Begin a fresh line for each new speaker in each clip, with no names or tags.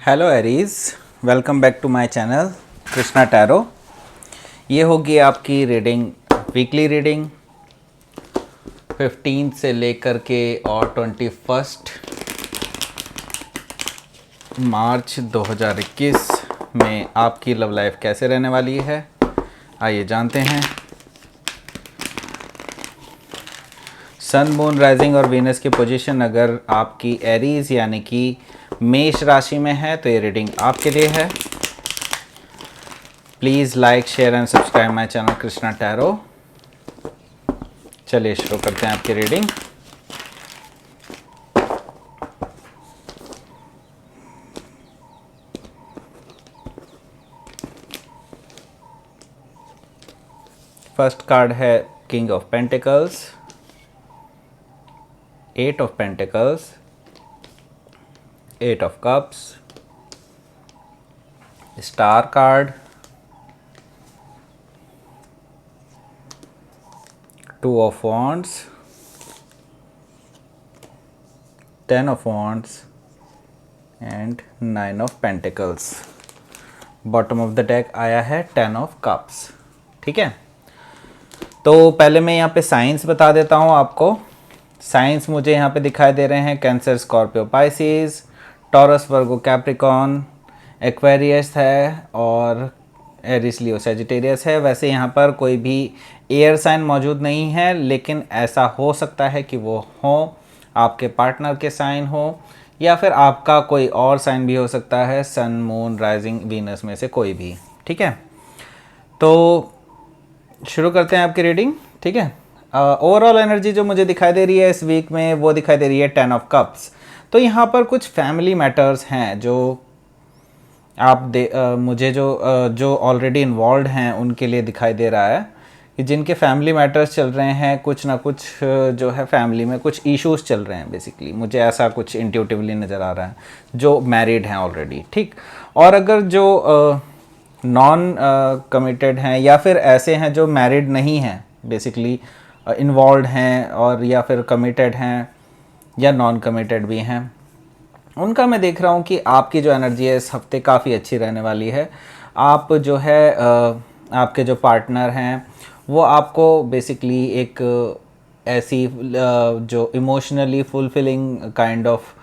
Hello Aries, welcome back to my channel Krishna tarot. ये होगी आपकी रीडिंग, वीकली रीडिंग 15 से लेकर के और 21 मार्च 2021 में आपकी लव लाइफ कैसे रहने वाली है, आइए जानते हैं। सन, मून, राइजिंग और वीनस की पोजीशन अगर आपकी एरीज यानी कि मेष राशि में है तो ये रीडिंग आपके लिए है। Please like, share and subscribe my channel Krishna tarot. चलिए शुरू करते हैं आपकी रीडिंग। फर्स्ट कार्ड है king of pentacles, 8 of pentacles, 8 of cups, star card, 2 of wands, 10 of wands and 9 of pentacles। Bottom of the deck आया है 10 of cups। ठीक है, तो पहले मैं यहाँ पे साइंस बता देता हूँ आपको। साइंस मुझे यहाँ पे दिखाई दे रहे हैं कैंसर, स्कॉर्पियो, पाइसिस, टॉरस, वर्गो, कैप्रिकॉन, एक्वेरियस है और एरिस, लियो, सैजिटेरियस है। वैसे यहाँ पर कोई भी एयर साइन मौजूद नहीं है, लेकिन ऐसा हो सकता है कि वो हो आपके पार्टनर के साइन हो या फिर आपका कोई और साइन भी हो सकता है, सन, मून, राइजिंग, वीनस में से कोई भी। ठीक है, तो शुरू करते हैं आपकी रीडिंग। ठीक है, ओवरऑल एनर्जी जो मुझे दिखाई दे रही है इस वीक में वो दिखाई दे रही है 10 ऑफ कप्स। तो यहाँ पर कुछ फैमिली मैटर्स हैं जो आप मुझे जो ऑलरेडी इन्वॉल्व हैं उनके लिए दिखाई दे रहा है कि जिनके फैमिली मैटर्स चल रहे हैं, कुछ ना कुछ जो है फैमिली में कुछ इश्यूज चल रहे हैं। बेसिकली मुझे ऐसा कुछ इंट्यूटिवली नज़र आ रहा है जो मैरिड हैं ऑलरेडी। ठीक, और अगर जो नॉन कमिटेड हैं या फिर ऐसे हैं जो मैरिड नहीं हैं, बेसिकली इन्वॉल्व हैं और या फिर कमिटेड हैं या नॉन कमिटेड भी हैं, उनका मैं देख रहा हूँ कि आपकी जो एनर्जी है इस हफ्ते काफ़ी अच्छी रहने वाली है। आप जो है आपके जो पार्टनर हैं वो आपको बेसिकली एक ऐसी जो emotionally fulfilling kind of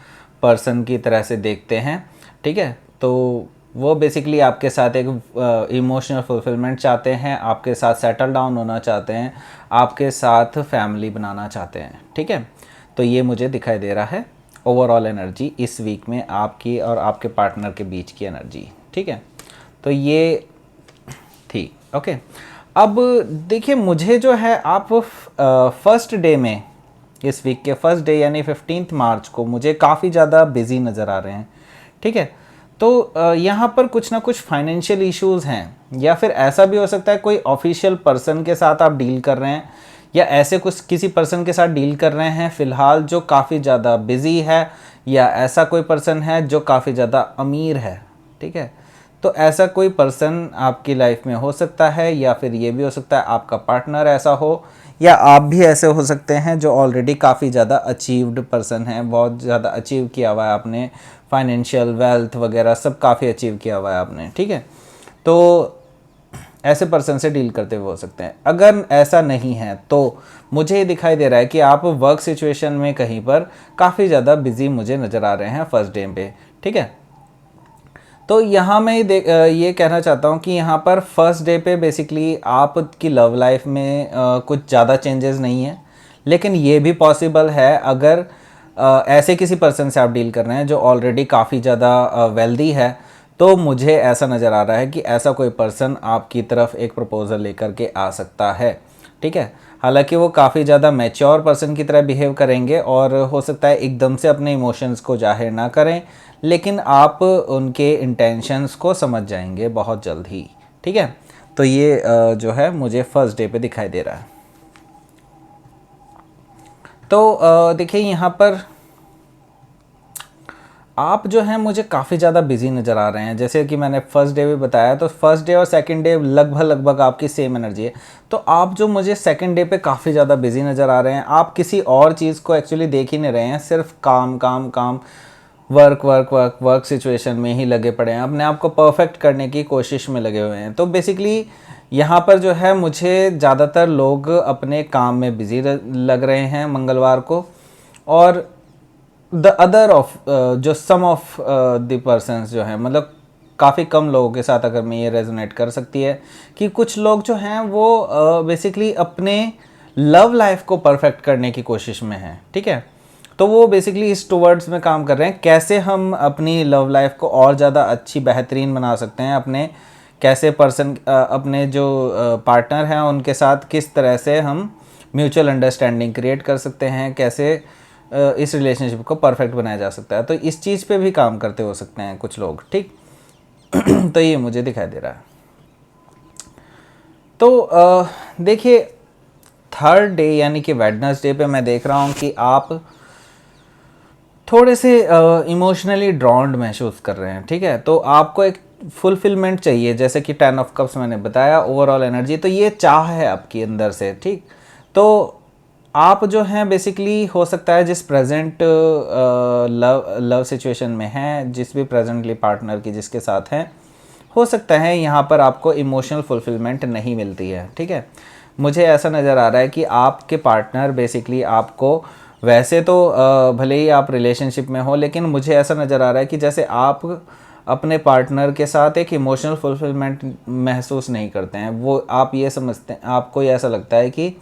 person की तरह से देखते हैं। ठीक है, तो वो बेसिकली आपके साथ एक इमोशनल फुलफिलमेंट चाहते हैं, आपके साथ सेटल डाउन होना चाहते हैं, आपके साथ फैमिली बनाना चाहते हैं। ठीक है, तो ये मुझे दिखाई दे रहा है ओवरऑल एनर्जी इस वीक में आपकी और आपके पार्टनर के बीच की एनर्जी। ठीक है, तो ये थी। ओके, अब देखिए मुझे जो है आप फर्स्ट डे में, इस वीक के फर्स्ट डे यानी 15 मार्च को मुझे काफ़ी ज़्यादा बिजी नज़र आ रहे हैं। ठीक है, तो यहाँ पर कुछ ना कुछ फाइनेंशियल इश्यूज़ हैं या फिर ऐसा भी हो सकता है कोई ऑफिशियल पर्सन के साथ आप डील कर रहे हैं या ऐसे कुछ किसी पर्सन के साथ डील कर रहे हैं फ़िलहाल जो काफ़ी ज़्यादा बिजी है, या ऐसा कोई पर्सन है जो काफ़ी ज़्यादा अमीर है। ठीक है, तो ऐसा कोई पर्सन आपकी लाइफ में हो सकता है या फिर ये भी हो सकता है आपका पार्टनर ऐसा हो, या आप भी ऐसे हो सकते हैं जो ऑलरेडी काफ़ी ज़्यादा अचीव्ड पर्सन हैं, बहुत ज़्यादा अचीव किया हुआ है आपने, फाइनेंशियल वेल्थ वगैरह सब काफ़ी अचीव किया हुआ है आपने। ठीक है, तो ऐसे पर्सन से डील करते हुए हो सकते हैं। अगर ऐसा नहीं है तो मुझे ये दिखाई दे रहा है कि आप वर्क सिचुएशन में कहीं पर काफ़ी ज़्यादा बिजी मुझे नज़र आ रहे हैं फर्स्ट डे पे। ठीक है, तो यहाँ मैं ये कहना चाहता हूँ कि यहाँ पर फर्स्ट डे पे बेसिकली आपकी लव लाइफ में कुछ ज़्यादा चेंजेस नहीं है, लेकिन ये भी पॉसिबल है अगर ऐसे किसी पर्सन से आप डील कर रहे हैं जो ऑलरेडी काफ़ी ज़्यादा वेल्दी है, तो मुझे ऐसा नज़र आ रहा है कि ऐसा कोई पर्सन आपकी तरफ एक प्रपोज़ल लेकर के आ सकता है। ठीक है, हालांकि वो काफ़ी ज़्यादा मैच्योर पर्सन की तरह बिहेव करेंगे और हो सकता है एकदम से अपने इमोशंस को जाहिर ना करें, लेकिन आप उनके इंटेंशंस को समझ जाएंगे बहुत जल्द ही। ठीक है, तो ये जो है मुझे फर्स्ट डे पे दिखाई दे रहा है। तो देखिए यहाँ पर आप जो हैं मुझे काफ़ी ज़्यादा बिजी नज़र आ रहे हैं। जैसे कि मैंने फर्स्ट डे भी बताया, तो फर्स्ट डे और सेकंड डे लगभग आपकी सेम एनर्जी है। तो आप जो मुझे सेकंड डे पे काफ़ी ज़्यादा बिजी नज़र आ रहे हैं, आप किसी और चीज़ को एक्चुअली देख ही नहीं रहे हैं, सिर्फ काम काम काम, work work work work situation में ही लगे पड़े हैं, अपने आप को परफेक्ट करने की कोशिश में लगे हुए हैं। तो बेसिकली यहाँ पर जो है मुझे ज़्यादातर लोग अपने काम में बिजी लग रहे हैं मंगलवार को, और द अदर ऑफ जो सम ऑफ द पर्सन्स जो हैं, मतलब काफ़ी कम लोगों के साथ अगर मैं ये रेजोनेट कर सकती है कि कुछ लोग जो हैं वो बेसिकली अपने लव लाइफ को परफेक्ट करने की कोशिश में हैं, ठीक है। तो वो बेसिकली इस टूवर्ड्स में काम कर रहे हैं, कैसे हम अपनी लव लाइफ को और ज़्यादा अच्छी बेहतरीन बना सकते हैं, अपने कैसे अपने जो पार्टनर हैं उनके साथ किस तरह से हम म्यूचुअल अंडरस्टैंडिंग क्रिएट कर सकते हैं, कैसे इस रिलेशनशिप को परफेक्ट बनाया जा सकता है। तो इस चीज़ पे भी काम करते हो सकते हैं कुछ लोग, ठीक। तो ये मुझे दिखाई दे रहा है। तो देखिए थर्ड डे यानी कि वेडनेसडे पे मैं देख रहा हूँ कि आप थोड़े से इमोशनली ड्रॉन्ड महसूस कर रहे हैं, ठीक है। तो आपको एक फुलफिलमेंट चाहिए, जैसे कि 10 ऑफ कप्स मैंने बताया, ओवरऑल एनर्जी, तो ये चाह है आपकी अंदर से, ठीक। तो आप जो हैं बेसिकली हो सकता है जिस प्रेजेंट लव सिचुएशन में हैं, जिस भी प्रेजेंटली पार्टनर की जिसके साथ हैं, हो सकता है यहाँ पर आपको इमोशनल फुलफिलमेंट नहीं मिलती है, ठीक है। मुझे ऐसा नज़र आ रहा है कि आपके पार्टनर बेसिकली आपको, वैसे तो भले ही आप रिलेशनशिप में हो, लेकिन मुझे ऐसा नज़र आ रहा है कि जैसे आप अपने पार्टनर के साथ एक इमोशनल फुलफिलमेंट महसूस नहीं करते हैं। वो आप ये समझते हैं, आपको ये ऐसा लगता है कि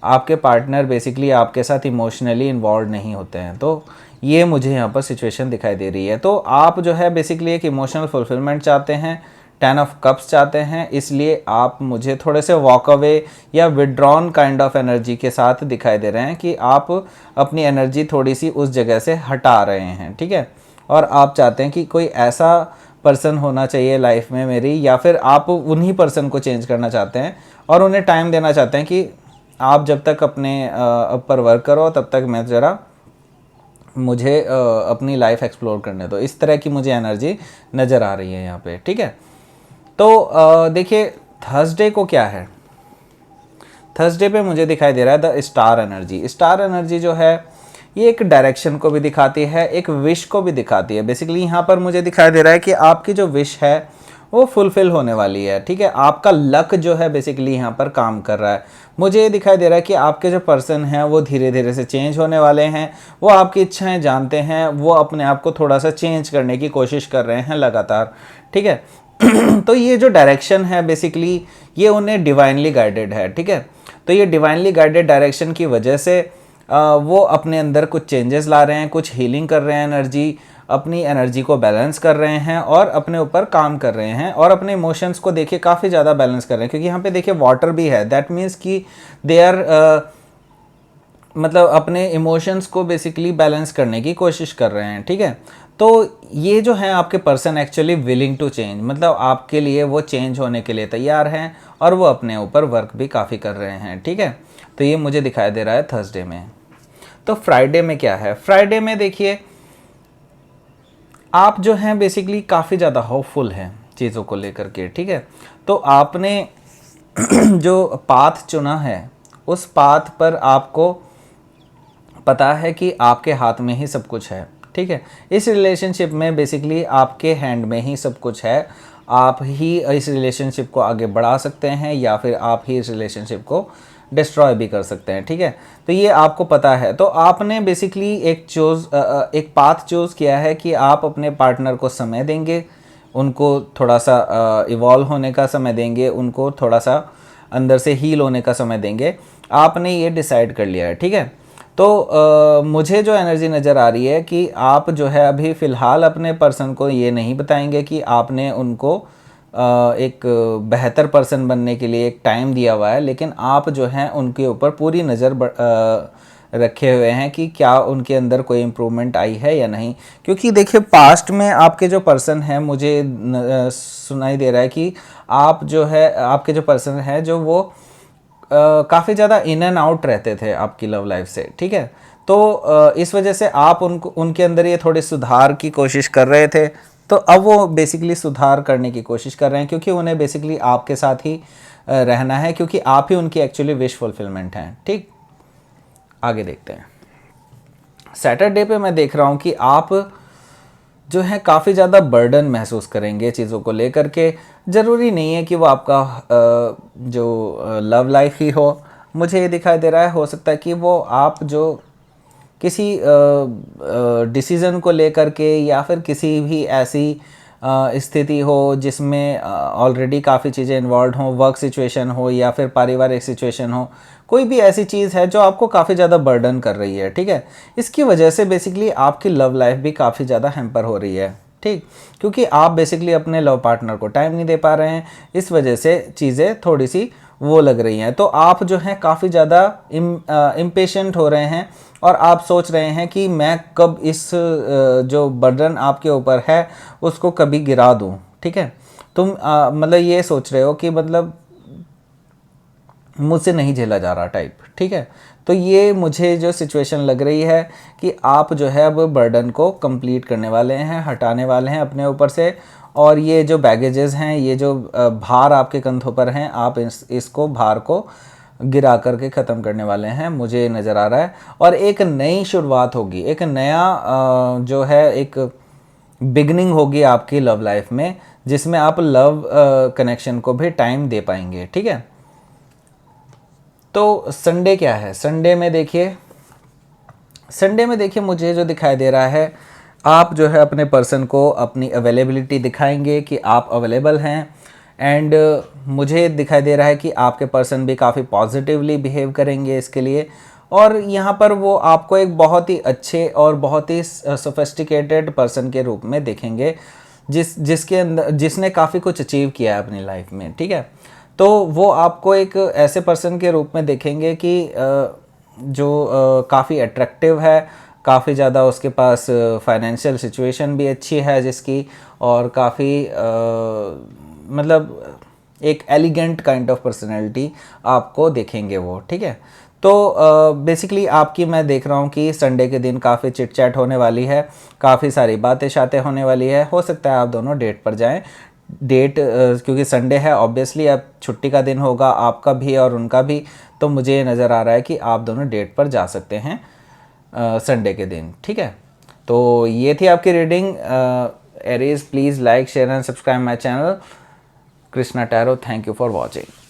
आपके पार्टनर बेसिकली आपके साथ इमोशनली इन्वॉल्व नहीं होते हैं। तो ये मुझे यहाँ पर सिचुएशन दिखाई दे रही है। तो आप जो है बेसिकली एक इमोशनल फुलफिलमेंट चाहते हैं, 10 ऑफ कप्स चाहते हैं, इसलिए आप मुझे थोड़े से वॉक अवे या विड्रॉन काइंड ऑफ एनर्जी के साथ दिखाई दे रहे हैं कि आप अपनी एनर्जी थोड़ी सी उस जगह से हटा रहे हैं, ठीक है। और आप चाहते हैं कि कोई ऐसा पर्सन होना चाहिए लाइफ में मेरी, या फिर आप उन्हीं पर्सन को चेंज करना चाहते हैं और उन्हें टाइम देना चाहते हैं कि आप जब तक अपने ऊपर वर्क करो तब तक मैं ज़रा मुझे अपनी लाइफ एक्सप्लोर करने दो। इस तरह की मुझे एनर्जी नज़र आ रही है यहाँ पे, ठीक है। तो देखिए थर्सडे को क्या है, थर्सडे पे मुझे दिखाई दे रहा है the star energy. Star energy जो है ये एक डायरेक्शन को भी दिखाती है, एक विश को भी दिखाती है। बेसिकली यहाँ पर मुझे दिखाई दे रहा है कि आपकी जो विश है वो फुलफिल होने वाली है, ठीक है। आपका लक जो है बेसिकली यहाँ पर काम कर रहा है। मुझे ये दिखाई दे रहा है कि आपके जो पर्सन हैं वो धीरे धीरे से चेंज होने वाले हैं, वो आपकी इच्छाएं जानते हैं, वो अपने आप को थोड़ा सा चेंज करने की कोशिश कर रहे हैं लगातार, ठीक है। तो ये जो डायरेक्शन है बेसिकली ये उन्हें डिवाइनली गाइडेड है, ठीक है। तो ये डिवाइनली गाइडेड डायरेक्शन की वजह से वो अपने अंदर कुछ चेंजेस ला रहे हैं, कुछ हीलिंग कर रहे हैं, अपनी एनर्जी को बैलेंस कर रहे हैं और अपने ऊपर काम कर रहे हैं, और अपने इमोशंस को देखिए काफ़ी ज़्यादा बैलेंस कर रहे हैं, क्योंकि यहाँ पे देखिए वाटर भी है। दैट मीन्स कि दे आर मतलब अपने इमोशंस को बेसिकली बैलेंस करने की कोशिश कर रहे हैं, ठीक है। तो ये जो है आपके person actually willing to change, मतलब आपके लिए वो चेंज होने के लिए तैयार हैं और वो अपने ऊपर वर्क भी काफ़ी कर रहे हैं, ठीक है। तो ये मुझे दिखाई दे रहा है थर्सडे में। तो फ्राइडे में क्या है, फ्राइडे में देखिए आप जो हैं बेसिकली काफ़ी ज़्यादा होपफुल हैं चीज़ों को लेकर के, ठीक है। तो आपने जो पाथ चुना है उस पाथ पर आपको पता है कि आपके हाथ में ही सब कुछ है, ठीक है। इस रिलेशनशिप में बेसिकली आपके हैंड में ही सब कुछ है। आप ही इस रिलेशनशिप को आगे बढ़ा सकते हैं या फिर आप ही इस रिलेशनशिप को डिस्ट्रॉय भी कर सकते हैं, ठीक है। तो ये आपको पता है। तो आपने बेसिकली एक पाथ चूज़ किया है कि आप अपने पार्टनर को समय देंगे, उनको थोड़ा सा इवॉल्व होने का समय देंगे, उनको थोड़ा सा अंदर से हील होने का समय देंगे। आपने ये डिसाइड कर लिया है, ठीक है। तो मुझे जो एनर्जी नज़र आ रही है कि आप जो है अभी फ़िलहाल अपने पर्सन को ये नहीं बताएंगे कि आपने उनको एक बेहतर पर्सन बनने के लिए एक टाइम दिया हुआ है, लेकिन आप जो हैं उनके ऊपर पूरी नज़र रखे हुए हैं कि क्या उनके अंदर कोई इम्प्रूवमेंट आई है या नहीं। क्योंकि देखिए पास्ट में आपके जो पर्सन हैं, मुझे सुनाई दे रहा है कि आप जो है आपके जो पर्सन है जो वो काफ़ी ज़्यादा इन एंड आउट रहते थे आपकी लव लाइफ से, ठीक है। तो इस वजह से आप उनके अंदर ये थोड़े सुधार की कोशिश कर रहे थे। तो अब वो बेसिकली सुधार करने की कोशिश कर रहे हैं, क्योंकि उन्हें बेसिकली आपके साथ ही रहना है, क्योंकि आप ही उनकी एक्चुअली विश फुलफिलमेंट हैं, ठीक। आगे देखते हैं। सैटरडे पे मैं देख रहा हूँ कि आप जो है काफ़ी ज़्यादा बर्डन महसूस करेंगे चीज़ों को लेकर के। ज़रूरी नहीं है कि वो आपका जो लव लाइफ ही हो, मुझे ये दिखाई दे रहा है हो सकता है कि वो आप जो किसी डिसीज़न को लेकर के या फिर किसी भी ऐसी स्थिति हो जिसमें ऑलरेडी काफ़ी चीज़ें इन्वॉल्व हों, वर्क सिचुएशन हो या फिर पारिवारिक सिचुएशन हो, कोई भी ऐसी चीज़ है जो आपको काफ़ी ज़्यादा बर्डन कर रही है, ठीक है। इसकी वजह से बेसिकली आपकी लव लाइफ भी काफ़ी ज़्यादा हैम्पर हो रही है, ठीक, क्योंकि आप बेसिकली अपने लव पार्टनर को टाइम नहीं दे पा रहे हैं, इस वजह से चीज़ें थोड़ी सी वो लग रही हैं। तो आप जो हैं काफ़ी ज़्यादा इम्पेशेंट हो रहे हैं और आप सोच रहे हैं कि मैं कब इस जो बर्डन आपके ऊपर है उसको कभी गिरा दूं, ठीक है। तुम मतलब ये सोच रहे हो कि मतलब मुझसे नहीं झेला जा रहा टाइप, ठीक है। तो ये मुझे जो सिचुएशन लग रही है कि आप जो है अब बर्डन को कंप्लीट करने वाले हैं, हटाने वाले हैं अपने ऊपर से, और ये जो बैगेजेस हैं, ये जो भार आपके कंधों पर हैं, आप इसको भार को गिरा करके ख़त्म करने वाले हैं, मुझे नज़र आ रहा है। और एक नई शुरुआत होगी, एक नया जो है एक बिगनिंग होगी आपकी लव लाइफ में, जिसमें आप लव कनेक्शन को भी टाइम दे पाएंगे, ठीक है। तो संडे क्या है, संडे में देखिए मुझे जो दिखाई दे रहा है, आप जो है अपने पर्सन को अपनी अवेलेबिलिटी दिखाएंगे कि आप अवेलेबल हैं। एंड मुझे दिखाई दे रहा है कि आपके पर्सन भी काफ़ी पॉजिटिवली बिहेव करेंगे इसके लिए, और यहाँ पर वो आपको एक बहुत ही अच्छे और बहुत ही सोफिस्टिकेटेड पर्सन के रूप में देखेंगे, जिसके अंदर जिसने काफ़ी कुछ अचीव किया है अपनी लाइफ में, ठीक है। तो वो आपको एक ऐसे पर्सन के रूप में देखेंगे कि जो काफ़ी अट्रैक्टिव है, काफ़ी ज़्यादा उसके पास फाइनेंशियल सिचुएशन भी अच्छी है जिसकी, और काफ़ी मतलब एक एलिगेंट काइंड ऑफ पर्सनैलिटी आपको देखेंगे वो, ठीक है। तो बेसिकली आपकी मैं देख रहा हूँ कि संडे के दिन काफ़ी चिट चैट होने वाली है, काफ़ी सारी बातें शातें होने वाली है। हो सकता है आप दोनों डेट पर जाएं, डेट क्योंकि संडे है, ऑब्वियसली अब छुट्टी का दिन होगा आपका भी और उनका भी, तो मुझे नज़र आ रहा है कि आप दोनों डेट पर जा सकते हैं संडे के दिन, ठीक है। तो ये थी आपकी reading. Aries, please like share and subscribe my channel Krishna tarot. Thank you for watching.